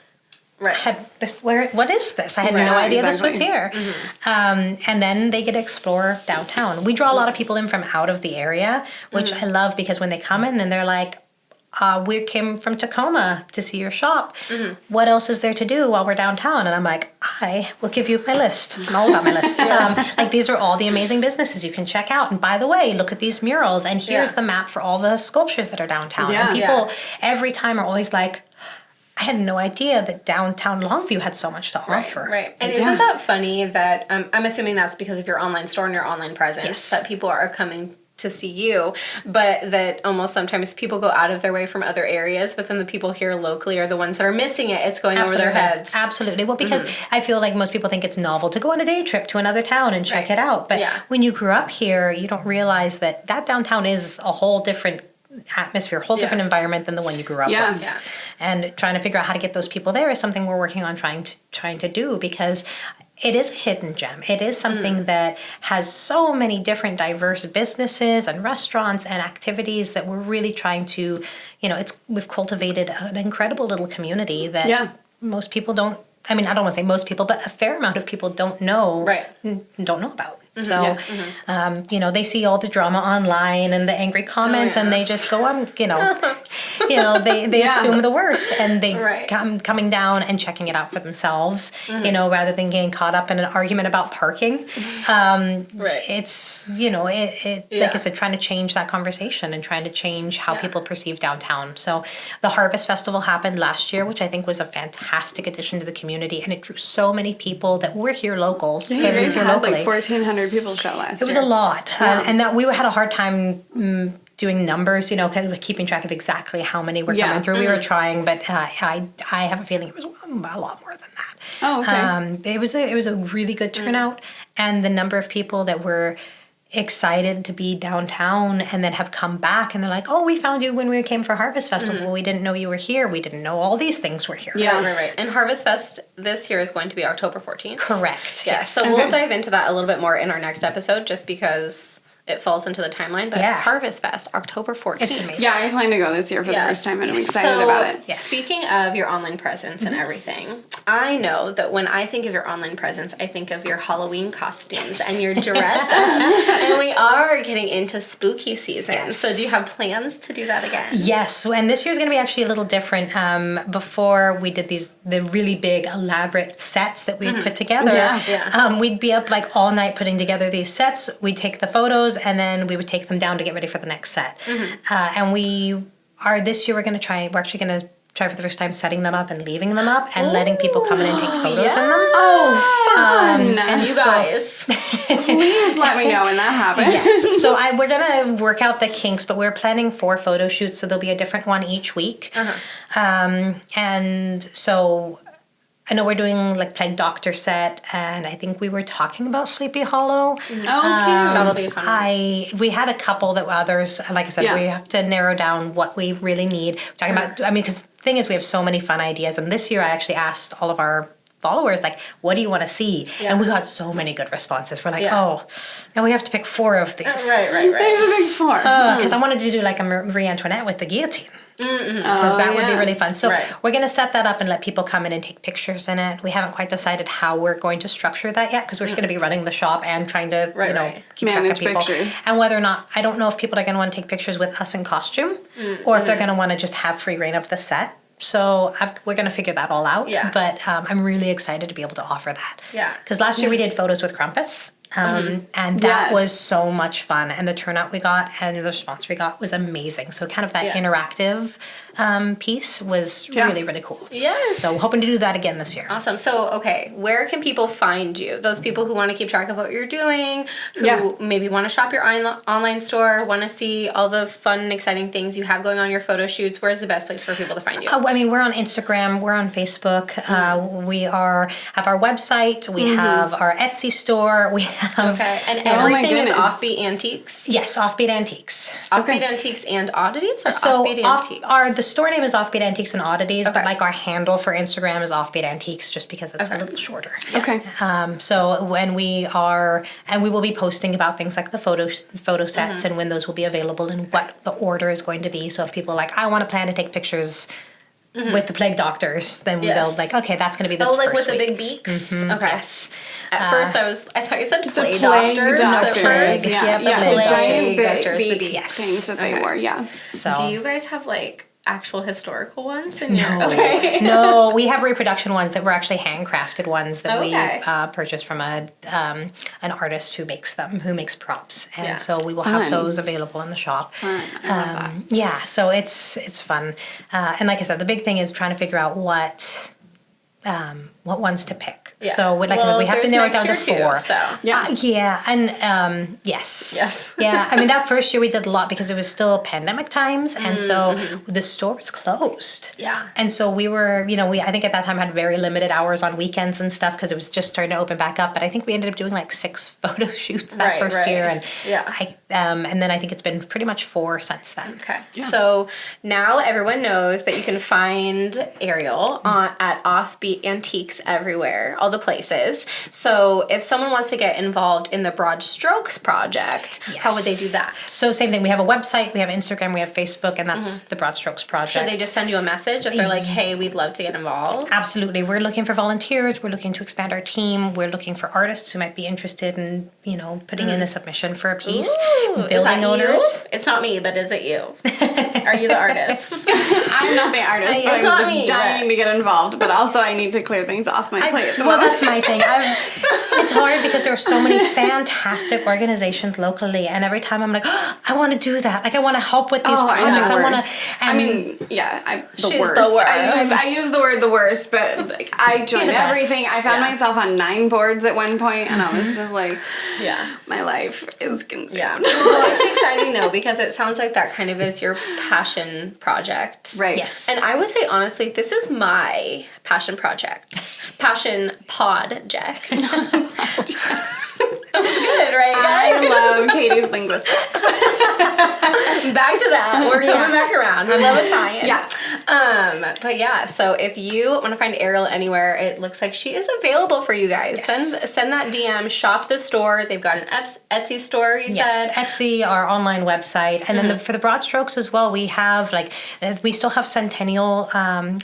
what is this? I had no idea this was here. And then they get to explore downtown. We draw a lot of people in from out of the area, which I love, because when they come in and they're like, we came from Tacoma to see your shop. What else is there to do while we're downtown? And I'm like, I will give you my list. I'm all about my list. These are all the amazing businesses you can check out. And by the way, look at these murals. And here's the map for all the sculptures that are downtown. And people every time are always like, I had no idea that downtown Longview had so much to offer.
Right. And isn't that funny that, I'm assuming that's because of your online store and your online presence, that people are coming to see you, but that almost sometimes people go out of their way from other areas, but then the people here locally are the ones that are missing it. It's going over their heads.
Absolutely. Well, because I feel like most people think it's novel to go on a day trip to another town and check it out. But when you grew up here, you don't realize that downtown is a whole different atmosphere, a whole different environment than the one you grew up with. And trying to figure out how to get those people there is something we're working on trying to do, because it is a hidden gem. It is something that has so many different diverse businesses and restaurants and activities that we're really trying to, we've cultivated an incredible little community that most people don't, I don't want to say most people, but a fair amount of people don't know about. So, they see all the drama online and the angry comments, and they just go, they assume the worst, and they coming down and checking it out for themselves, rather than getting caught up in an argument about parking. It's, like I said, trying to change that conversation and trying to change how people perceive downtown. So the Harvest Festival happened last year, which I think was a fantastic addition to the community, and it drew so many people that were here locals.
Yeah, you guys had like 1,400 people show last year.
It was a lot. And that we had a hard time doing numbers, kind of keeping track of exactly how many were coming through. We were trying, but I have a feeling it was a lot more than that.
Oh, okay.
It was a really good turnout, and the number of people that were excited to be downtown and then have come back, and they're like, oh, we found you when we came for Harvest Festival. We didn't know you were here. We didn't know all these things were here.
Right. And Harvest Fest this year is going to be October 14th.
Correct.
Yes. So we'll dive into that a little bit more in our next episode, just because it falls into the timeline. But Harvest Fest, October 14th.
It's amazing.
Yeah, I plan to go this year for the first time, and I'm excited about it.
Speaking of your online presence and everything, I know that when I think of your online presence, I think of your Halloween costumes and your dress up. And we are getting into spooky season. So do you have plans to do that again?
Yes. And this year's going to be actually a little different. Before we did the really big, elaborate sets that we'd put together, we'd be up like all night putting together these sets. We'd take the photos, and then we would take them down to get ready for the next set. And this year we're actually going to try for the first time setting them up and leaving them up and letting people come in and take photos in them.
Oh, fun!
And you guys,
please let me know when that happens.
Yes. So we're going to work out the kinks, but we're planning 4 photo shoots, so there'll be a different one each week. And so I know we're doing like Plague Doctor set, and I think we were talking about Sleepy Hollow.
Oh, cute. That'll
be fun.
We had a couple that others, like I said, we have to narrow down what we really need. We're talking about, because the thing is, we have so many fun ideas, and this year I actually asked all of our followers, like, what do you want to see? And we got so many good responses. We're like, now we have to pick 4 of these.
Right.
Pick 4.
Because I wanted to do like a Marie Antoinette with the guillotine. Because that would be really fun. So we're going to set that up and let people come in and take pictures in it. We haven't quite decided how we're going to structure that yet, because we're going to be running the shop and trying to keep track of people. Pictures. And whether or not, I don't know if people are going to want to take pictures with us in costume, or if they're going to want to just have free reign of the set. So we're going to figure that all out. But I'm really excited to be able to offer that. Because last year we did photos with Krampus. And that was so much fun, and the turnout we got and the response we got was amazing. So kind of that interactive piece was really, really cool.
Yes.
So hoping to do that again this year.
Awesome. So, okay, where can people find you? Those people who want to keep track of what you're doing, who maybe want to shop your online store, want to see all the fun and exciting things you have going on, your photo shoots, where's the best place for people to find you?
I mean, we're on Instagram, we're on Facebook, we have our website, we have our Etsy store, we have...
Okay, and everything is Offbeat Antiques?
Yes, Offbeat Antiques.
Offbeat Antiques and Oddities, or
So
Offbeat Antiques?
The store name is Offbeat Antiques and Oddities, but like our handle for Instagram is Offbeat Antiques, just because it's a little shorter.
Okay.
So when we will be posting about things like the photo sets and when those will be available and what the order is going to be. So if people are like, I want to plan to take pictures with the plague doctors, then they'll like, okay, that's going to be this first
like with
week.
the big beaks? Okay.
Yes.
At first I thought you said plague
plague
doctors at first.
Yeah,
the
giant
doctors, the
beak
beaks.
things that they wore,
So
Do you guys have like actual historical ones in
No.
your... Okay.
No, we have reproduction ones that were actually handcrafted ones that we purchased from an artist who makes them, who makes props. And so we will have those available in the shop.
Fun. I love that.
Yeah, so it's fun. And like I said, the big thing is trying to figure out what ones to pick.
Yeah.
So we have to narrow it down to 4.
Too, so.
Yes.
Yes.
Yeah, I mean, that first year we did a lot because it was still pandemic times, and so the store was closed.
Yeah.
And so we were, I think at that time had very limited hours on weekends and stuff because it was just starting to open back up. But I think we ended up doing like 6 photo shoots that first year, and and then I think it's been pretty much 4 since then.
Okay. Yeah. So now everyone knows that you can find Ariel at Offbeat Antiques everywhere, all the places. So if someone wants to get involved in the Broad Strokes project, how would they do that?
So same thing. We have a website, we have Instagram, we have Facebook, and that's the Broad Strokes project.
Should they just send you a message if they're like, hey, we'd love to get involved?
Absolutely. We're looking for volunteers. We're looking to expand our team. We're looking for artists who might be interested in, putting in a submission for a piece. Building owners.
You? It's not me, but is it you? Are you the artist?
I'm not the artist.
It's not me,
dying to get involved, but also I need to clear things off my plate.
Well, that's my thing. It's hard because there are so many fantastic organizations locally, and every time I'm like, I want to do that. Like, I want to help with these projects.
The
She's
worst.
The worst.
I use the word the worst, but like I joined everything. I found myself on 9 boards at one point, and I was just like, my life is consumed.
Yeah. Well, it's exciting though because it sounds like that kind of is your passion project.
Right.
Yes.
And I would say honestly, this is my passion project. Passion podject. That was good, right?
I love Katie's linguistics.
Back to that. We're coming back around. We love a tie-in.
Yeah.
But yeah, so if you want to find Ariel anywhere, it looks like she is available for you guys.
Yes.
Send that DM, shop the store. They've got an Etsy store, you said.
Etsy, our online website. And then for the Broad Strokes as well, we have we still have Centennial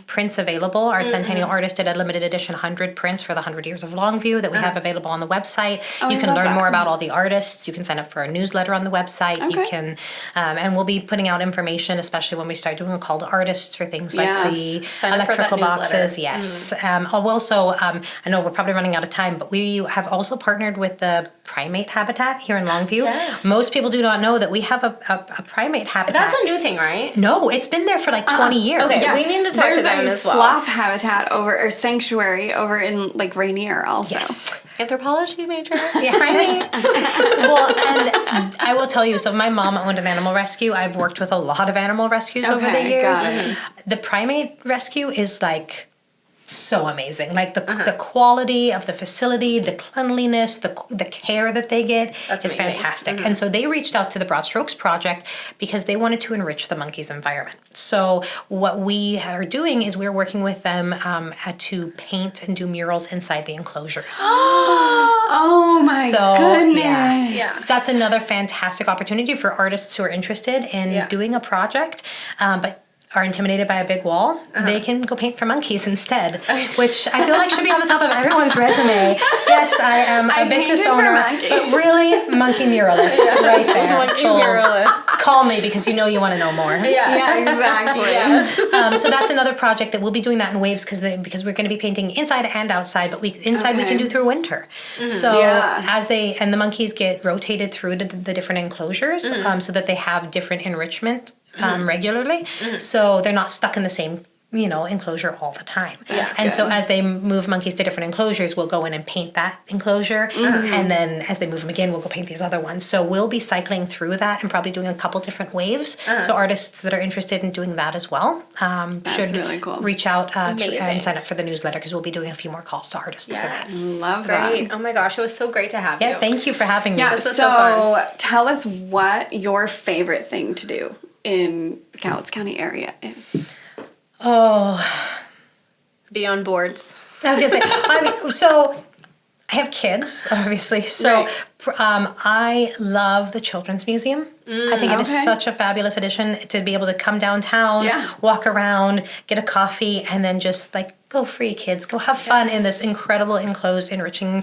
prints available. Our Centennial artist did a limited edition 100 prints for the 100 Years of Longview that we have available on the website. You can learn more about all the artists. You can sign up for a newsletter on the website. Okay. You can, and we'll be putting out information, especially when we start doing a call to artists for things like the electrical boxes. Yes. Also, I know we're probably running out of time, but we have also partnered with the primate habitat here in Longview.
Yes.
Most people do not know that we have a primate habitat.
That's a new thing, right?
No, it's been there for like 20 years.
Okay, we need to talk to them as well.
There's a sloth habitat sanctuary over in like Rainier also.
Yes.
Anthropology major.
Primates. Well, and I will tell you, so my mom owned an animal rescue. I've worked with a lot of animal rescues over the years.
Got it.
The primate rescue is like so amazing. Like the quality of the facility, the cleanliness, the care that they get is fantastic. And so they reached out to the Broad Strokes Project because they wanted to enrich the monkeys' environment. So what we are doing is we're working with them to paint and do murals inside the enclosures.
Oh my goodness.
Yeah. That's another fantastic opportunity for artists who are interested in doing a project, but are intimidated by a big wall, they can go paint for monkeys instead, which I feel like should be on the top of everyone's resume. Yes, I am a business owner, but really monkey muralist right there.
Monkey muralist.
Call me because you want to know more.
Yeah, exactly.
Yes.
So that's another project that we'll be doing that in waves because we're going to be painting inside and outside, but inside we can do through winter. So as the monkeys get rotated through the different enclosures so that they have different enrichment regularly. So they're not stuck in the same enclosure all the time. So as they move monkeys to different enclosures, we'll go in and paint that enclosure. And then as they move them again, we'll go paint these other ones. So we'll be cycling through that and probably doing a couple different waves. So artists that are interested in doing that as well should
really cool.
reach out and sign up for the newsletter, because we'll be doing a few more calls to artists for that.
Love
Great.
that.
Oh my gosh, it was so great to have you.
Yeah, thank you for having me.
Yeah,
This was so fun.
tell us what your favorite thing to do in the Cowlitz County area is.
Be on boards.
I was going to say, so I have kids, obviously. So I love the Children's Museum. I think it is such a fabulous addition to be able to come downtown, walk around, get a coffee, and then just go free, kids. Go have fun in this incredible, enclosed, enriching,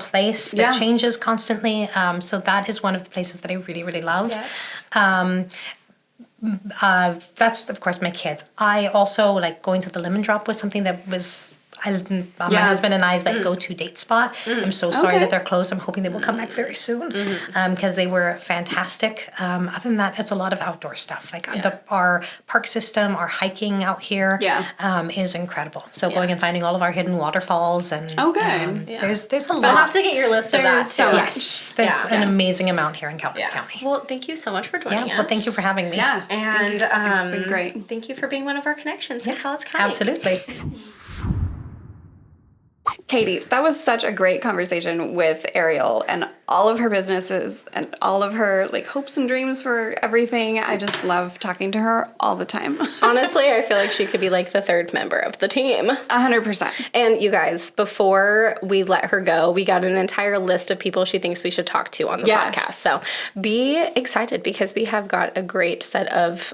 place that changes constantly. So that is one of the places that I really, really love.
Yes.
That's, of course, my kids. I also going to the Lemon Drop was something that was my husband and I's go-to date spot. I'm so sorry that they're closed. I'm hoping they will come back very soon because they were fantastic. Other than that, it's a lot of outdoor stuff. Our park system, our hiking out here is incredible. So going and finding all of our hidden waterfalls and there's a lot.
I'll have to get your list of that too.
So
yes, there's an amazing amount here in Cowlitz County.
Well, thank you so much for joining us.
Well, thank you for having me.
Yeah,
and
it's been great.
Thank you for being one of our connections in Cowlitz County.
Absolutely.
Katie, that was such a great conversation with Ariel and all of her businesses and all of her hopes and dreams for everything. I just love talking to her all the time.
Honestly, I feel like she could be the third member of the team.
100%.
And you guys, before we let her go, we got an entire list of people she thinks we should talk to on the podcast. So be excited because we have got a great set of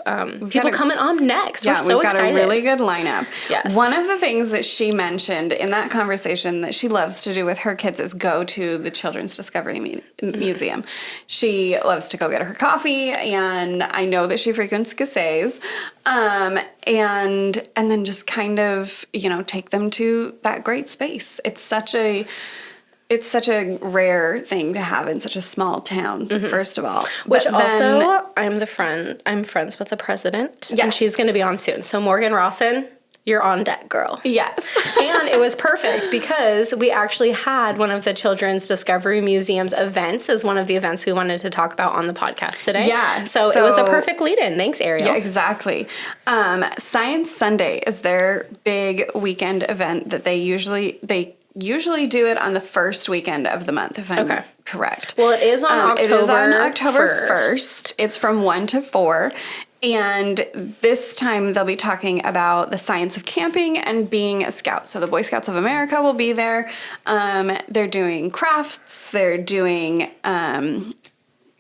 people coming on next. We're so excited.
We've got a really good lineup.
Yes.
One of the things that she mentioned in that conversation that she loves to do with her kids is go to the Children's Discovery Museum. She loves to go get her coffee, and I know that she frequents Casey's, and then just kind of take them to that great space. It's such a rare thing to have in such a small town, first of all.
Which I'm friends with the president, and she's going to be on soon. So Morgan Rawson, you're on deck, girl.
Yes.
And it was perfect because we actually had one of the Children's Discovery Museum's events as one of the events we wanted to talk about on the podcast today. Yeah. So it was a perfect lead-in. Thanks, Ariel.
Yeah, exactly. Science Sunday is their big weekend event that they usually do it on the first weekend of the month, if I'm correct.
Well, it is on
October 1st. It's from 1 to 4. And this time they'll be talking about the science of camping and being a scout. So the Boy Scouts of America will be there. They're doing crafts. They're doing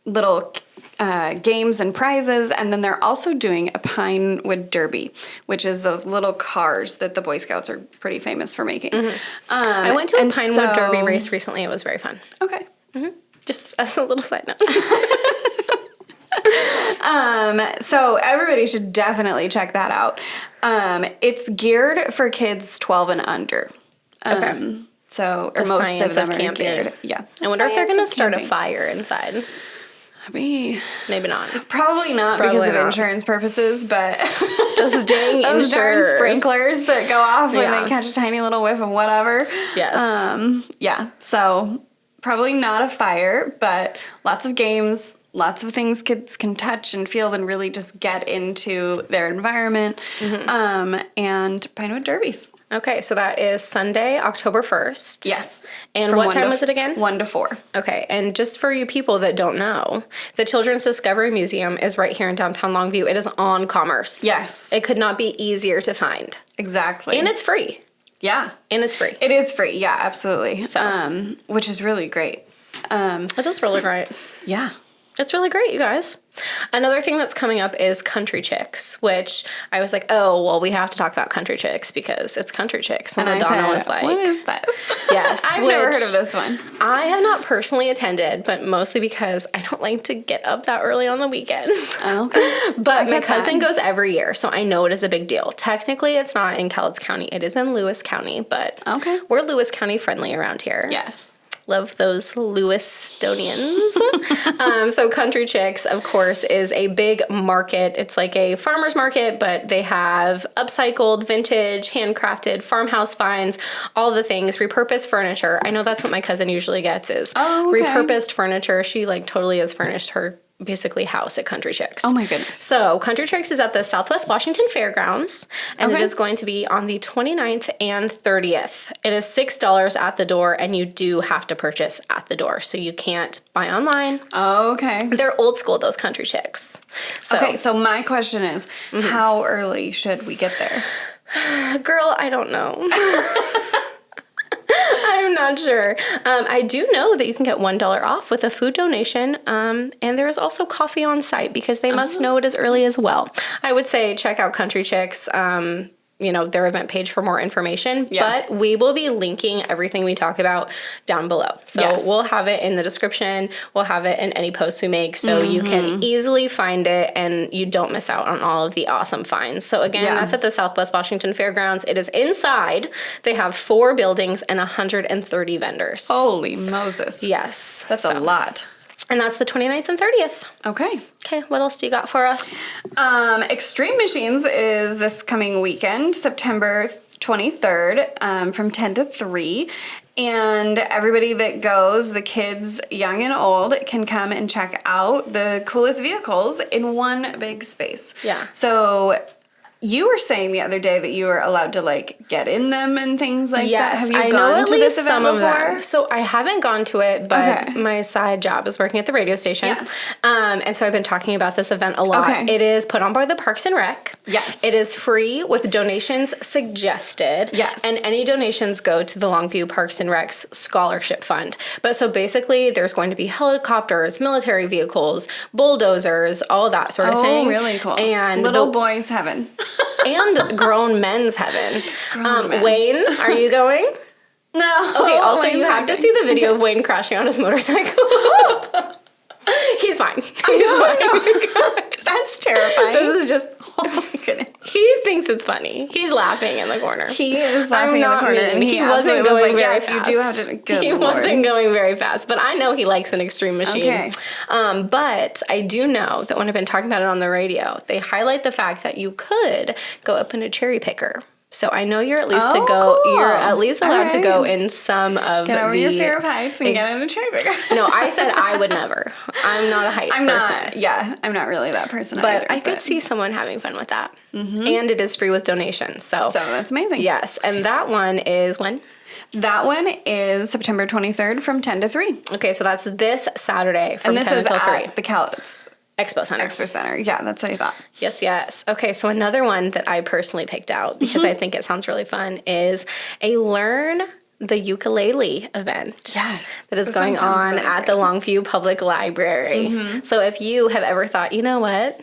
little games and prizes. And then they're also doing a pine wood derby, which is those little cars that the Boy Scouts are pretty famous for making.
I went to a pine wood derby race recently. It was very fun.
Okay.
Just as a little side note.
So everybody should definitely check that out. It's geared for kids 12 and under. So, or most of them are geared. Yeah.
I wonder if they're going to start a fire inside.
Maybe
not.
Probably not because of insurance purposes, but
those dang
those darn sprinklers that go off when they catch a tiny little whiff of whatever.
Yes.
Yeah. So probably not a fire, but lots of games. Lots of things kids can touch and feel and really just get into their environment. And Pinewood Derbies.
Okay, so that is Sunday, October 1st.
Yes.
And what time was it again?
1 to 4.
Okay, and just for you people that don't know, the Children's Discovery Museum is right here in downtown Longview. It is on Commerce.
Yes.
It could not be easier to find.
Exactly.
And it's free.
Yeah.
And it's free.
It is free, yeah, absolutely. So. Which is really great.
It is really great.
Yeah.
It's really great, you guys. Another thing that's coming up is Country Chicks, which I was like, oh, well, we have to talk about Country Chicks because it's Country Chicks. And Donna was like,
what is this?
Yes.
I've never heard of this one.
I have not personally attended, but mostly because I don't like to get up that early on the weekends.
Okay.
But my cousin goes every year, so I know it is a big deal. Technically, it's not in Cowlitz County. It is in Lewis County, but we're Lewis County friendly around here.
Yes.
Love those Lewistonians. So Country Chicks, of course, is a big market. It's like a farmer's market, but they have upcycled, vintage, handcrafted, farmhouse finds, all the things, repurposed furniture. I know that's what my cousin usually gets is repurposed furniture. She like totally has furnished her basically house at Country Chicks.
Oh my goodness.
So Country Chicks is at the Southwest Washington Fairgrounds, and it is going to be on the 29th and 30th. It is $6 at the door, and you do have to purchase at the door, so you can't buy online.
Okay.
They're old school, those Country Chicks.
So my question is, how early should we get there?
Girl, I don't know. I'm not sure. I do know that you can get $1 off with a food donation, and there is also coffee on site because they must know it as early as well. I would say check out Country Chicks, their event page for more information, but we will be linking everything we talk about down below. So we'll have it in the description. We'll have it in any post we make so you can easily find it and you don't miss out on all of the awesome finds. So again, that's at the Southwest Washington Fairgrounds. It is inside. They have 4 buildings and 130 vendors.
Holy Moses.
Yes.
That's a lot.
And that's the 29th and 30th. Okay, what else do you got for us?
Extreme Machines is this coming weekend, September 23rd, from 10 to 3. And everybody that goes, the kids, young and old, can come and check out the coolest vehicles in one big space.
Yeah.
So you were saying the other day that you were allowed to like get in them and things like that. Have you gone to this event before?
So I haven't gone to it, but my side job is working at the radio station.
Yes.
And so I've been talking about this event a lot.
Okay.
It is put on by the Parks and Rec.
Yes.
It is free with donations suggested.
Yes.
And any donations go to the Longview Parks and Rec's scholarship fund. But so basically there's going to be helicopters, military vehicles, bulldozers, all that sort of thing.
Oh, really cool.
And
little boys heaven.
And grown men's heaven.
Men.
Wayne, are you going?
No.
Okay, also
Wayne's
you have to see the video of Wayne crashing on his motorcycle. He's fine. He's fine.
That's terrifying.
This is just...
Oh my goodness.
He thinks it's funny. He's laughing in the corner.
He is laughing in the corner.
And he wasn't going very fast.
You do have to... Good
he
Lord.
wasn't going very fast, but I know he likes an extreme machine.
Okay.
But I do know that when I've been talking about it on the radio, they highlight the fact that you could go up in a cherry picker. So I know you're at least
cool.
You're at least allowed to go in some of
Get over your fear of heights and get in a cherry picker.
No, I said I would never. I'm not a heights person.
I'm not really that person
But
either,
I could see someone having fun with that. Mm-hmm. And it is free with donations. So
that's amazing.
Yes. And that one is when?
That one is September 23rd from 10 to 3.
Okay, so that's this Saturday from 10 until 3.
At the Cowlitz
Expo
Center. Yeah, that's what I thought.
Yes. Okay, so another one that I personally picked out because I think it sounds really fun is a Learn the Ukulele event.
Yes.
That is going on really at the Longview Public Library. Mm-hmm. So if you have ever thought, you know what?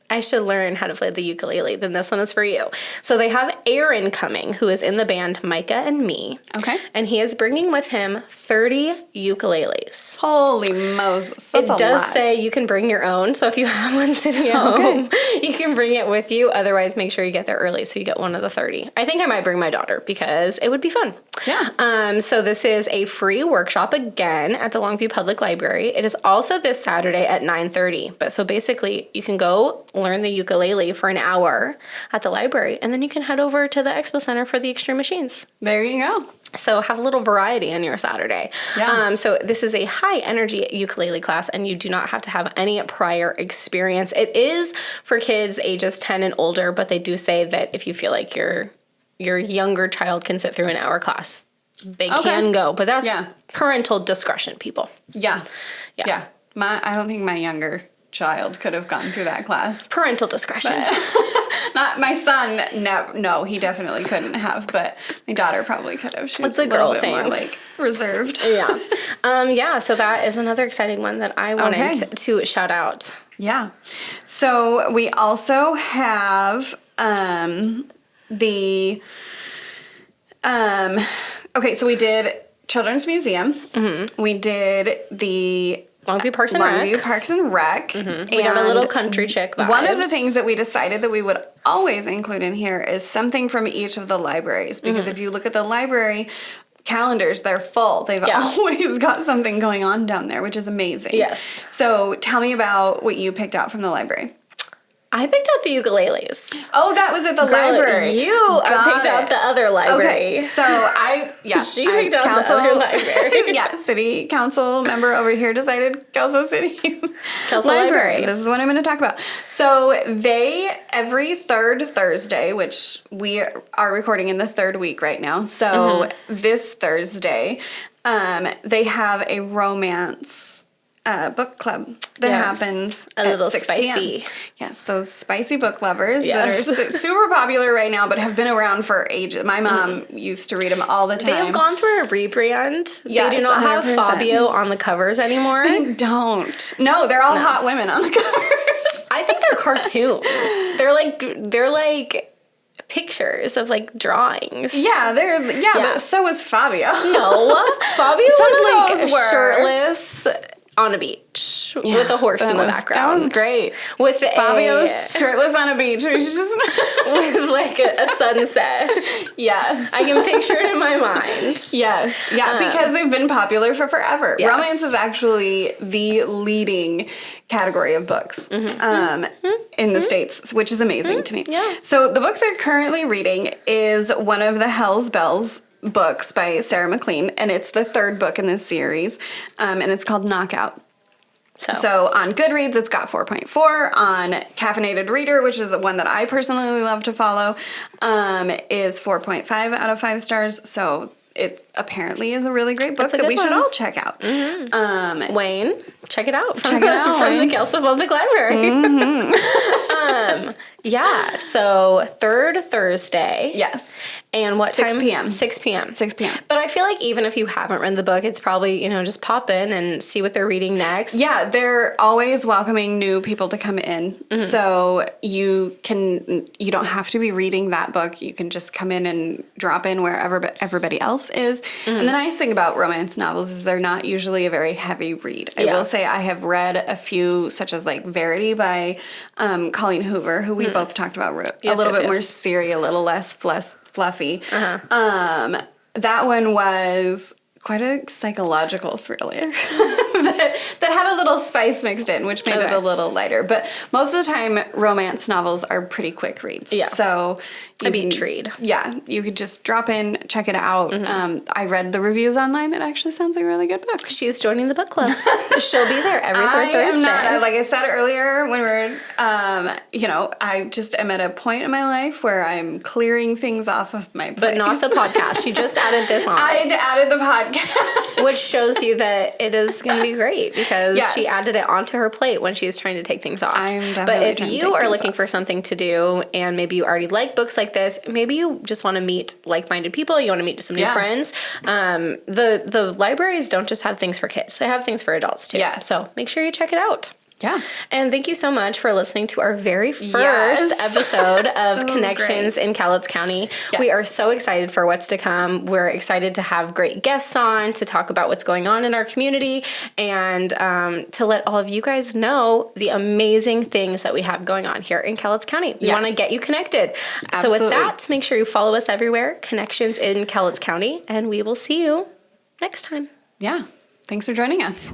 I should learn how to play the ukulele, then this one is for you. So they have Aaron coming, who is in the band Micah and Me. Okay. And he is bringing with him 30 ukuleles.
Holy Moses, that's a lot. It
does say you can bring your own, so if you have one sitting at home, you can bring it with you. Otherwise, make sure you get there early so you get one of the 30. I think I might bring my daughter because it would be fun. Yeah. So this is a free workshop again at the Longview Public Library. It is also this Saturday at 9:30. But so basically, you can go learn the ukulele for an hour at the library, and then you can head over to the Expo Center for the Extreme Machines.
There you go.
So have a little variety on your Saturday. Yeah. So this is a high energy ukulele class, and you do not have to have any prior experience. It is for kids ages 10 and older, but they do say that if you feel like your younger child can sit through an hour class, they can go. But that's parental discretion, people. Yeah.
I don't think my younger child could have gone through that class.
Parental discretion.
Not my son. No, he definitely couldn't have. But my daughter probably could have. She's
a girl thing,
more like reserved.
Yeah. So that is another exciting one that I wanted to shout out.
Yeah. So we also have so we did Children's Museum. Mm-hmm. We did the
Longview Parks and
Rec.
Mm-hmm. We got a little country chick vibes.
One of the things that we decided that we would always include in here is something from each of the libraries. Because if you look at the library calendars, they're full. They've always got something going on down there, which is amazing.
Yes.
So tell me about what you picked out from the library.
I picked out the ukuleles.
Oh, that was at the library.
You picked out the other library.
Okay, so
She picked out the other library.
Yeah, city council member over here decided Kelso City
Library.
This is what I'm going to talk about. So they, every third Thursday, which we are recording in the third week right now. So this Thursday, they have a romance book club that happens
a
at
little
6
spicy.
p.m. Yes, those spicy book lovers that are super popular right now, but have been around for ages. My mom used to read them all the time.
They have gone through a rebrand.
Yes,
they do not
100%.
have Fabio on the covers anymore.
They don't. No, they're all hot women on the covers.
I think they're cartoons. They're like pictures of like drawings.
Yeah, but so was Fabio.
No, Fabio was like
were.
shirtless on a beach with a horse in the background.
That was great.
With
Fabio's shirtless on a beach. It was just
with like a sunset.
Yes.
I can picture it in my mind.
Yes. Yeah, because they've been popular for forever.
Yes.
Romance is actually the leading category of books in the States, which is amazing to me.
Yeah.
So the book they're currently reading is one of the Hell's Bells books by Sarah McLean, and it's the third book in this series, and it's called Knockout. So on Goodreads, it's got 4.4. On Caffeinated Reader, which is one that I personally love to follow, is 4.5 out of 5 stars. So it apparently is a really great book that we should all check out.
Wayne, check it out.
Check it out,
from
Wayne.
the Kelso Public Library. Yeah, so third Thursday.
Yes.
And what
6
time?
p.m.
6 p.m.
6 p.m.
But I feel like even if you haven't read the book, it's probably, just pop in and see what they're reading next.
Yeah, they're always welcoming new people to come in. So you don't have to be reading that book. You can just come in and drop in wherever everybody else is. And the nice thing about romance novels is they're not usually a very heavy read. I will say I have read a few, such as like Verity by Colleen Hoover, who we both talked about, a little bit more serious, a little less fluffy. That one was quite a psychological thriller that had a little spice mixed in, which made it a little lighter. But most of the time, romance novels are pretty quick reads. Yeah. So
a beach read.
Yeah, you could just drop in, check it out. I read the reviews online. It actually sounds like a really good book.
She's joining the book club. She'll be there every third Thursday.
Am not, like I said earlier when we were, I just am at a point in my life where I'm clearing things off of my plate.
But not the podcast. You just added this on.
I added the podcast.
Which shows you that it is going to be great because she added it onto her plate when she was trying to take things off. But if you are looking for something to do and maybe you already like books like this, maybe you just want to meet like-minded people, you want to meet some new friends, the libraries don't just have things for kids. They have things for adults too.
Yes.
So make sure you check it out.
Yeah.
And thank you so much for listening to our very first episode of Connections in Cowlitz County. Yes. We are so excited for what's to come. We're excited to have great guests on to talk about what's going on in our community and to let all of you guys know the amazing things that we have going on here in Cowlitz County. We want to get you connected. Absolutely. So with that, make sure you follow us everywhere, Connections in Cowlitz County, and we will see you next time.
Yeah. Thanks for joining us.